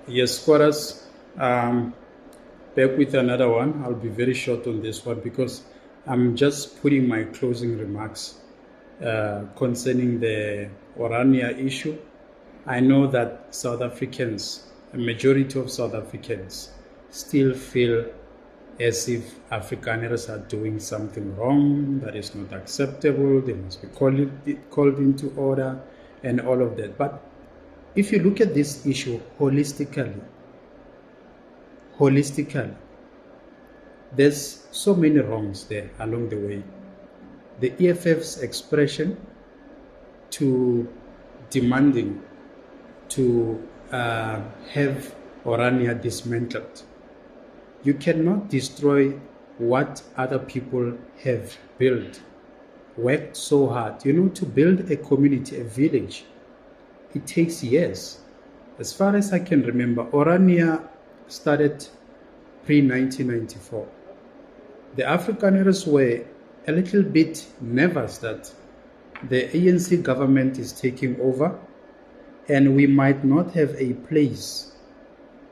Yes, Chorus. Back with another one. I'll be very short on this one because I'm just putting my closing remarks concerning the Orania issue. I know that South Africans, a majority of South Africans, still feel as if Afrikaners are doing something wrong that is not acceptable. They must be called into order and all of that. But if you look at this issue holistically, there's so many wrongs there along the way. The EFF's expression to demanding to have Orania dismantled. You cannot destroy what other people have built, worked so hard. To build a community, a village, it takes years. As far as I can remember, Orania started pre-1994. The Afrikaners were a little bit nervous that the ANC government is taking over and we might not have a place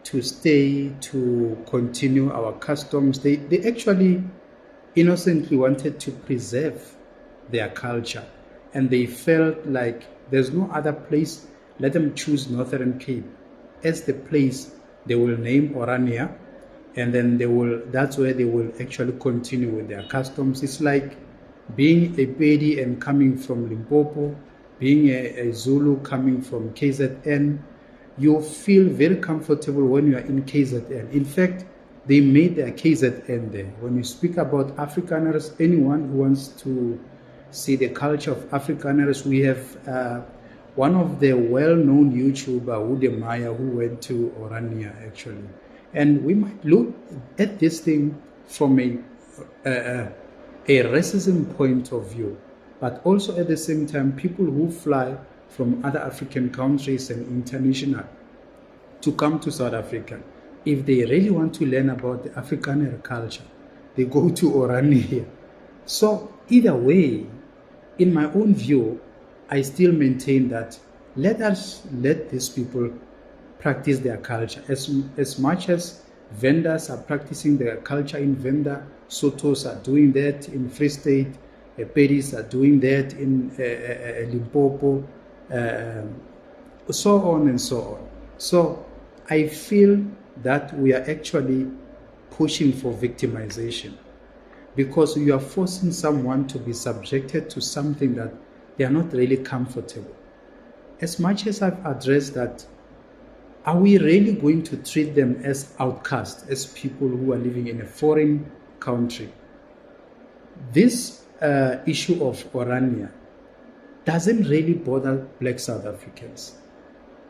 to stay, to continue our customs. They actually innocently wanted to preserve their culture, and they felt like there's no other place. Let them choose Northern Cape as the place they will name Orania, and then that's where they will actually continue with their customs. It's like being a Pedi and coming from Limpopo, being a Zulu coming from KZN. You feel very comfortable when you are in KZN. In fact, they made their KZN there. When you speak about Afrikaners, anyone who wants to see the culture of Afrikaners, we have one of the well-known YouTuber, Ude Maya, who went to Orania actually. And we might look at this thing from a racism point of view, but also at the same time, people who fly from other African countries and international to come to South Africa, if they really want to learn about the Afrikaner culture, they go to Orania. So either way, in my own view, I still maintain that let these people practice their culture. As much as vendors are practicing their culture in Venda, Sotos are doing that in Free State, Pedis are doing that in Limpopo, so on and so on. So I feel that we are actually pushing for victimization because you are forcing someone to be subjected to something that they are not really comfortable. As much as I've addressed that, are we really going to treat them as outcasts, as people who are living in a foreign country? This issue of Orania doesn't really bother Black South Africans.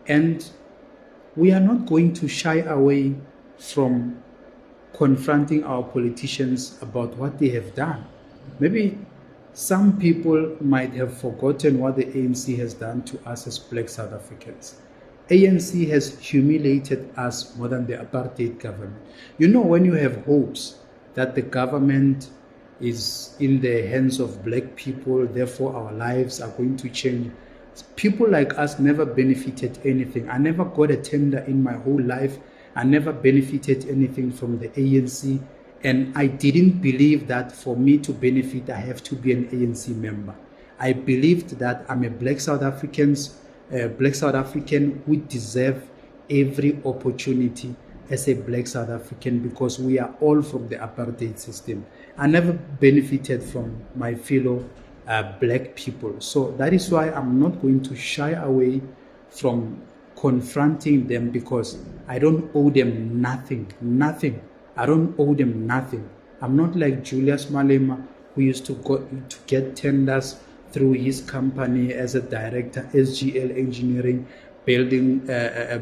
And we are not going to shy away from confronting our politicians about what they have done. Maybe some people might have forgotten what the ANC has done to us as Black South Africans. ANC has humiliated us more than the apartheid government. When you have hopes that the government is in the hands of black people, therefore our lives are going to change. People like us never benefited anything. I never got a tender in my whole life. I never benefited anything from the ANC. And I didn't believe that for me to benefit, I have to be an ANC member. I believed that I'm a Black South African who deserve every opportunity as a Black South African because we are all from the apartheid system. I never benefited from my fellow black people. So that is why I'm not going to shy away from confronting them because I don't owe them nothing. I don't owe them nothing. I'm not like Julius Malema, who used to go to get tenders through his company as a director, SGL Engineering, building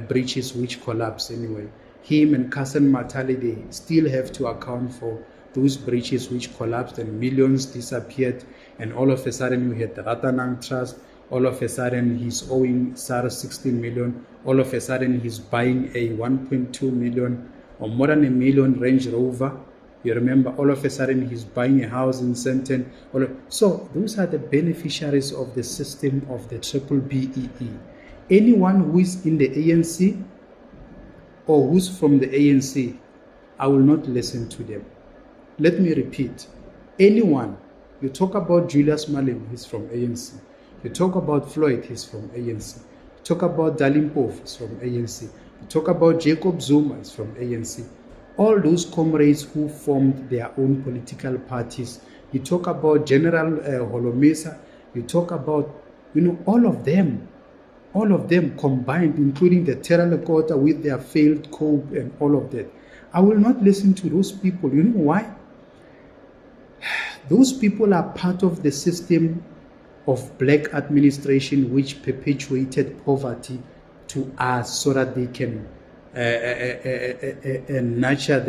bridges which collapsed anyway. Him and Kassan Matali, they still have to account for those bridges which collapsed and millions disappeared. And all of a sudden, we had the Ratanang Trust. All of a sudden, he's owing SARS 16 million. All of a sudden, he's buying a 1.2 million or more than a million Range Rover. You remember, all of a sudden, he's buying a house in Sandton. So those are the beneficiaries of the system of the triple BEE. Anyone who is in the ANC or who's from the ANC, I will not listen to them. Let me repeat. Anyone, you talk about Julius Malema, he's from ANC. You talk about Floyd, he's from ANC. You talk about Dalimpov, he's from ANC. You talk about Jacob Zuma, he's from ANC. All those comrades who formed their own political parties. You talk about General Holomesa. You talk about, all of them combined, including the Terra Lekota with their failed coup and all of that. I will not listen to those people. You know why? Those people are part of the system of black administration which perpetuated poverty to us so that they can nurture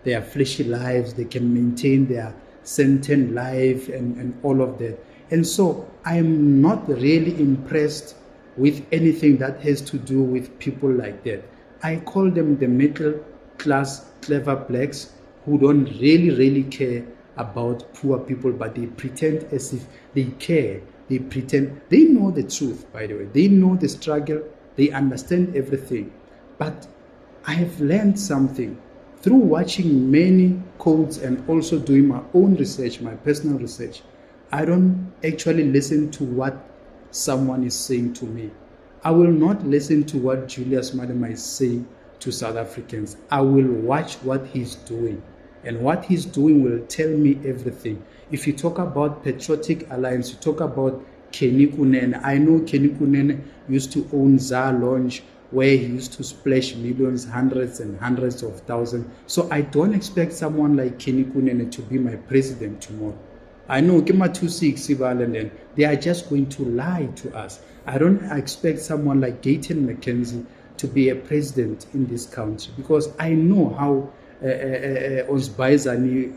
their fleshy lives, they can maintain their sentient life and all of that. And so I'm not really impressed with anything that has to do with people like that. I call them the middle class clever blacks who don't really care about poor people, but they pretend as if they care. They pretend they know the truth, by the way. They know the struggle. They understand everything. But I have learned something through watching many codes and also doing my own research, my personal research. I don't actually listen to what someone is saying to me. I will not listen to what Julius Malema is saying to South Africans. I will watch what he's doing. And what he's doing will tell me everything. If you talk about Patriotic Alliance, you talk about Kenny Kunene. I know Kenny Kunene used to own ZAR Lounge, where he used to splash millions, hundreds and hundreds of thousands. So I don't expect someone like Kenny Kunene to be my president tomorrow. I know Kema 26 and they are just going to lie to us. I don't expect someone like Gayton McKenzie to be a president in this country, because I know how Osbaizani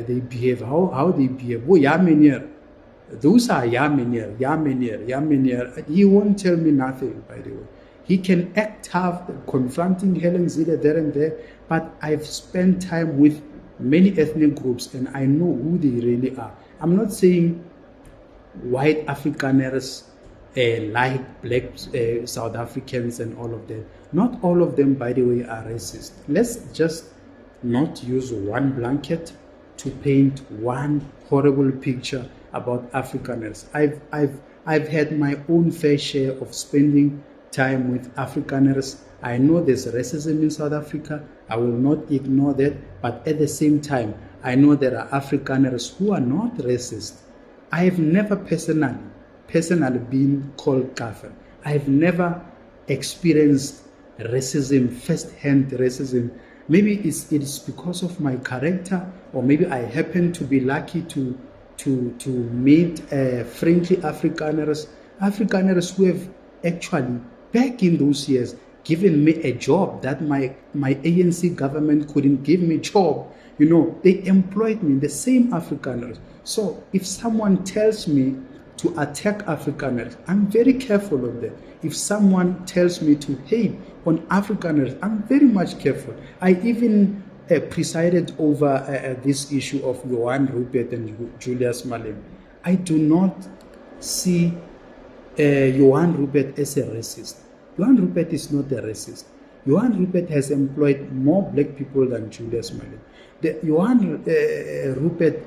they behave, how they behave. Oh, Yamenier. Those are Yamenier. He won't tell me nothing, by the way. He can act tough, confronting Helen Zille there and there, but I've spent time with many ethnic groups and I know who they really are. I'm not saying white Afrikaners like black South Africans and all of that. Not all of them, by the way, are racist. Let's just not use one blanket to paint one horrible picture about Afrikaners. I've had my own fair share of spending time with Afrikaners. I know there's racism in South Africa. I will not ignore that. But at the same time, I know there are Afrikaners who are not racist. I have never personally been called kafir. I've never experienced racism, first-hand racism. Maybe it's because of my character, or maybe I happen to be lucky to meet friendly Afrikaners who have actually, back in those years, given me a job that my ANC government couldn't give me job. They employed me, the same Afrikaners. So if someone tells me to attack Afrikaners, I'm very careful of that. If someone tells me to hate on Afrikaners, I'm very much careful. I even presided over this issue of Johan Rupert and Julius Malema. I do not see Johan Rupert as a racist. Johan Rupert is not a racist. Johan Rupert has employed more black people than Julius Malema. Johan Rupert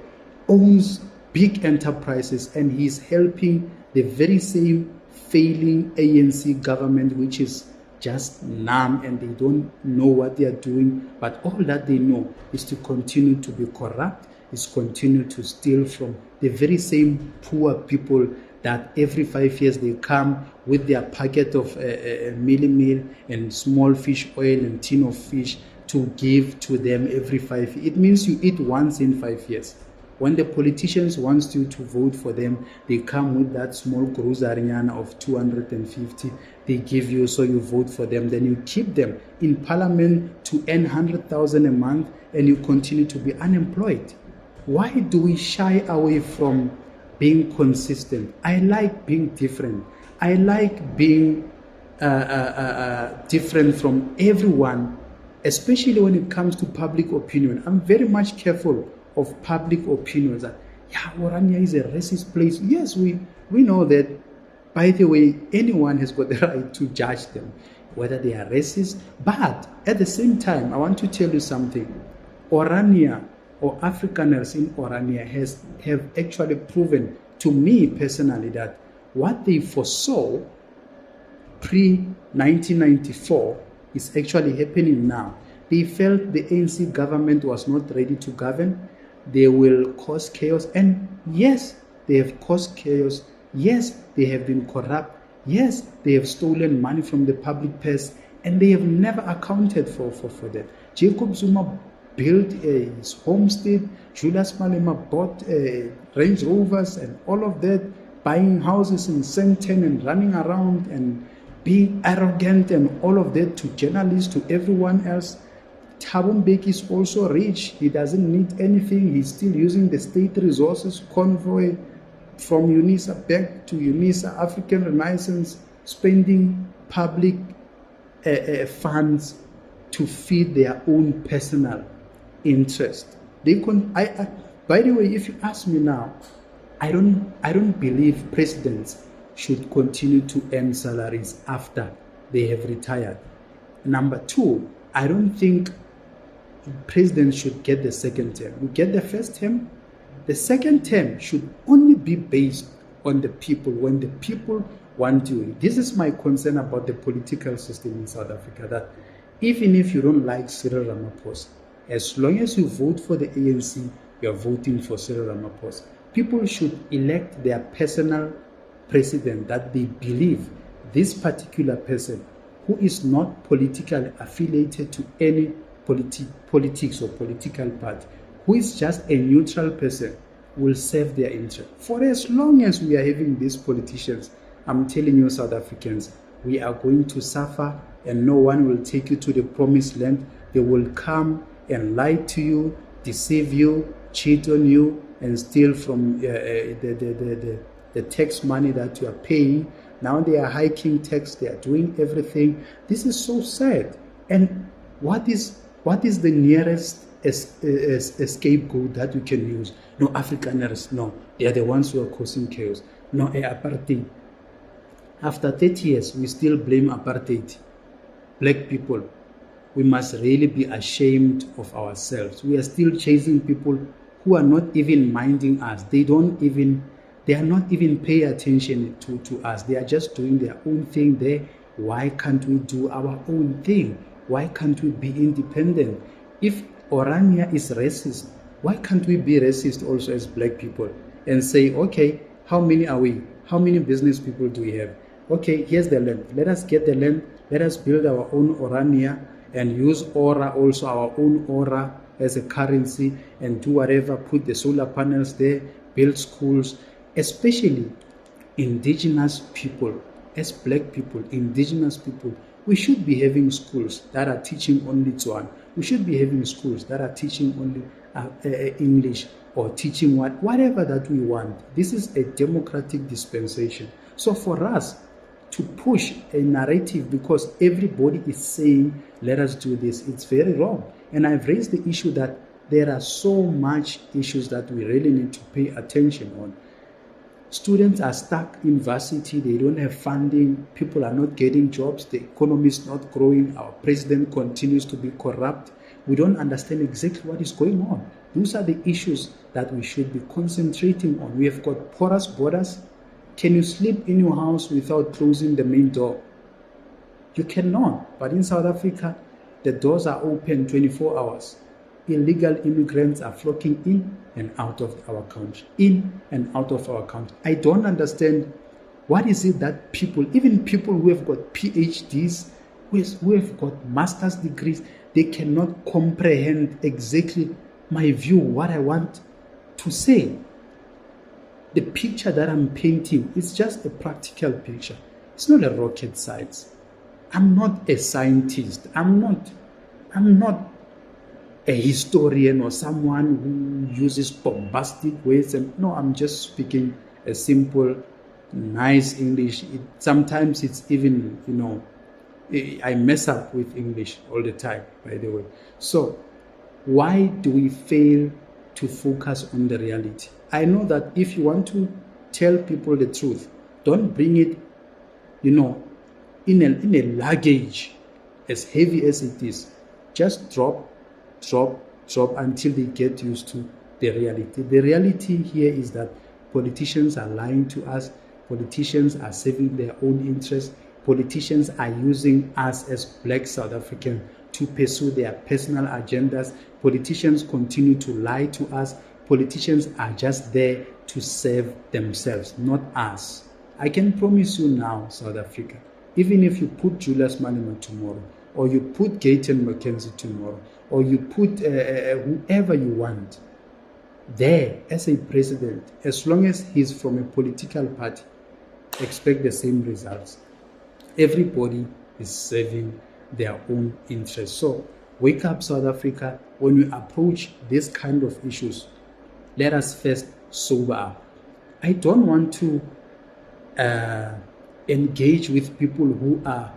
owns big enterprises and he's helping the very same failing ANC government, which is just numb and they don't know what they are doing. But all that they know is to continue to be corrupt, is continue to steal from the very same poor people that every 5 years they come with their packet of meal and small fish oil and tin of fish to give to them every 5 years. It means you eat once in 5 years. When the politicians want you to vote for them, they come with that small groceryana of 250. They give you, so you vote for them. Then you keep them in parliament to earn 100,000 a month, and you continue to be unemployed. Why do we shy away from being consistent? I like being different. I like being different from everyone, especially when it comes to public opinion. I'm very much careful of public opinions that, Orania is a racist place. Yes, we know that. By the way, anyone has got the right to judge them. whether they are racist. But at the same time, I want to tell you something. Orania or Afrikaners in Orania have actually proven to me personally that what they foresaw pre-1994 is actually happening now. They felt the ANC government was not ready to govern. They will cause chaos. And yes, they have caused chaos. Yes, they have been corrupt. Yes, they have stolen money from the public purse. And they have never accounted for that. Jacob Zuma built his homestead. Julius Malema bought Range Rovers and all of that, buying houses in Sandton and running around and being arrogant and all of that to journalists, to everyone else. Thabo Mbeki is also rich. He doesn't need anything. He's still using the state resources convoy from UNISA back to UNISA, African Renaissance, spending public funds to feed their own personal interest. By the way, if you ask me now, I don't believe presidents should continue to earn salaries after they have retired. Number two, I don't think presidents should get the second term. You get the first term. The second term should only be based on the people, when the people want you. This is my concern about the political system in South Africa, that even if you don't like Cyril Ramaphosa, as long as you vote for the ANC, you are voting for Cyril Ramaphosa. People should elect their personal president that they believe this particular person, who is not politically affiliated to any politics or political party, who is just a neutral person, will serve their interest. For as long as we are having these politicians, I'm telling you, South Africans, we are going to suffer, and no one will take you to the promised land. They will come and lie to you, deceive you, cheat on you, and steal from the tax money that you are paying. Now they are hiking tax, they are doing everything. This is so sad. And what is the nearest scapegoat that we can use? No, Afrikaners, no, they are the ones who are causing chaos. No, apartheid. After 30 years, we still blame apartheid. Black people, we must really be ashamed of ourselves. We are still chasing people who are not even minding us. They are not even paying attention to us. They are just doing their own thing there. Why can't we do our own thing? Why can't we be independent? If Orania is racist, why can't we be racist also as black people and say, okay, how many are we? How many business people do we have? Okay, here's the land. Let us get the land. Let us build our own Orania and use Aura, also our own Aura, as a currency, and do whatever, put the solar panels there, build schools, especially indigenous people, as black people, indigenous people. We should be having schools that are teaching only Tswana. We should be having schools that are teaching only English, or teaching whatever that we want. This is a democratic dispensation. So for us to push a narrative because everybody is saying, let us do this, it's very wrong. And I've raised the issue that there are so much issues that we really need to pay attention on. Students are stuck in varsity, they don't have funding, people are not getting jobs, the economy is not growing, our president continues to be corrupt. We don't understand exactly what is going on. Those are the issues that we should be concentrating on. We have got porous borders. Can you sleep in your house without closing the main door? You cannot. But in South Africa, the doors are open 24 hours. Illegal immigrants are flocking in and out of our country. In and out of our country. I don't understand what is it that people, even people who have got PhDs, who have got master's degrees, they cannot comprehend exactly my view, what I want to say. The picture that I'm painting is just a practical picture. It's not a rocket science. I'm not a scientist. I'm not a historian or someone who uses bombastic words. No, I'm just speaking a simple, nice English. Sometimes it's even, I mess up with English all the time, by the way. So why do we fail to focus on the reality? I know that if you want to tell people the truth, don't bring it, in a luggage as heavy as it is, just drop until they get used to the reality. The reality here is that politicians are lying to us. Politicians are serving their own interests. Politicians are using us as black South Africans to pursue their personal agendas. Politicians continue to lie to us. Politicians are just there to serve themselves, not us. I can promise you now, South Africa, even if you put Julius Malema tomorrow, or you put Gayton McKenzie tomorrow, or you put whoever you want there as a president, as long as he's from a political party, expect the same results. Everybody is serving their own interests. So wake up, South Africa. When we approach this kind of issues, let us first sober up. I don't want to engage with people who are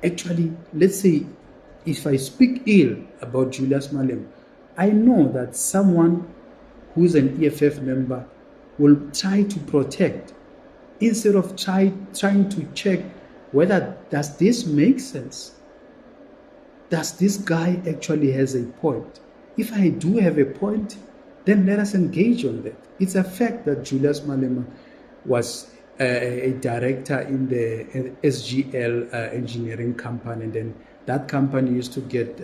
actually, let's say, if I speak ill about Julius Malema, I know that someone who is an EFF member will try to protect instead of trying to check whether does this make sense. Does this guy actually has a point? If I do have a point, then let us engage on that. It's a fact that Julius Malema was a director in the SGL engineering company, and then that company used to get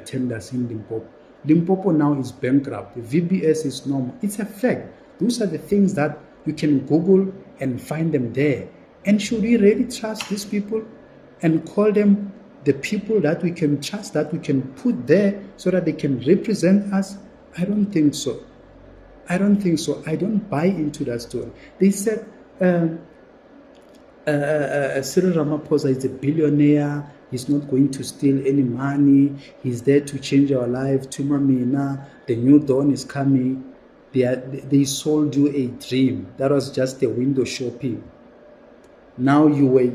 tenders in Limpopo. Limpopo now is bankrupt. The VBS is normal. It's a fact. Those are the things that you can Google and find them there. And should we really trust these people and call them the people that we can trust, that we can put there so that they can represent us? I don't think so. I don't buy into that story. They said Cyril Ramaphosa is a billionaire. He's not going to steal any money. He's there to change our life. Tumamina, the new dawn is coming. They sold you a dream. That was just a window shopping. Now you were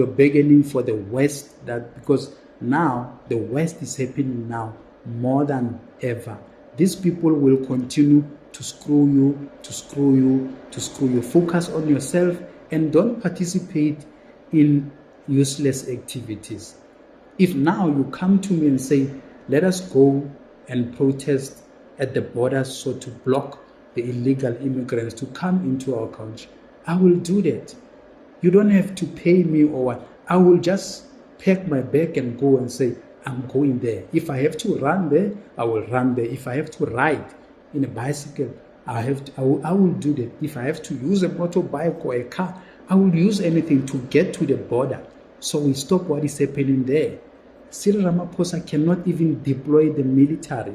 begging for the West, that because now the West is happening now more than ever. These people will continue to screw you. Focus on yourself and don't participate in useless activities. If now you come to me and say, let us go and protest at the borders so to block the illegal immigrants to come into our country, I will do that. You don't have to pay me or what. I will just pack my bag and go and say, I'm going there. If I have to run there, I will run there. If I have to ride in a bicycle, I will do that. If I have to use a motorbike or a car, I will use anything to get to the border. So we stop what is happening there. Cyril Ramaphosa cannot even deploy the military,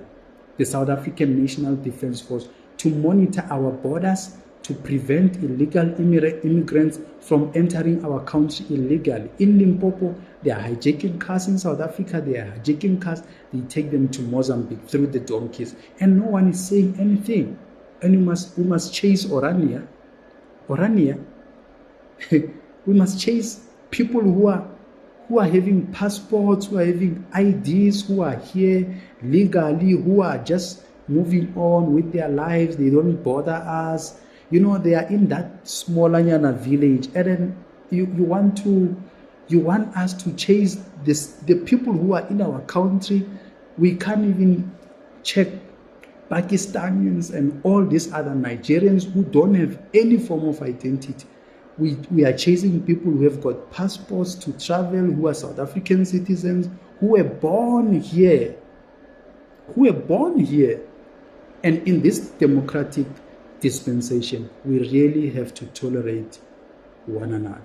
the South African National Defence Force, to monitor our borders, to prevent illegal immigrants from entering our country illegally. In Limpopo, they are hijacking cars. In South Africa, they are hijacking cars. They take them to Mozambique through the donkeys. And no one is saying anything. And we must chase Orania. We must chase people who are having passports, who are having IDs, who are here legally, who are just moving on with their lives. They don't bother us. They are in that small Anyana village, and then you want us to chase the people who are in our country. We can't even check Pakistanians and all these other Nigerians who don't have any form of identity. We are chasing people who have got passports to travel, who are South African citizens, who were born here. And in this democratic dispensation, we really have to tolerate one another.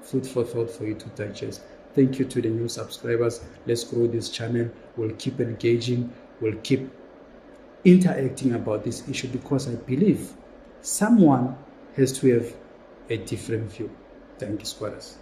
Food for thought for you to digest. Thank you to the new subscribers. Let's grow this channel. We'll keep engaging. We'll keep interacting about this issue, because I believe someone has to have a different view. Thank you, squatters.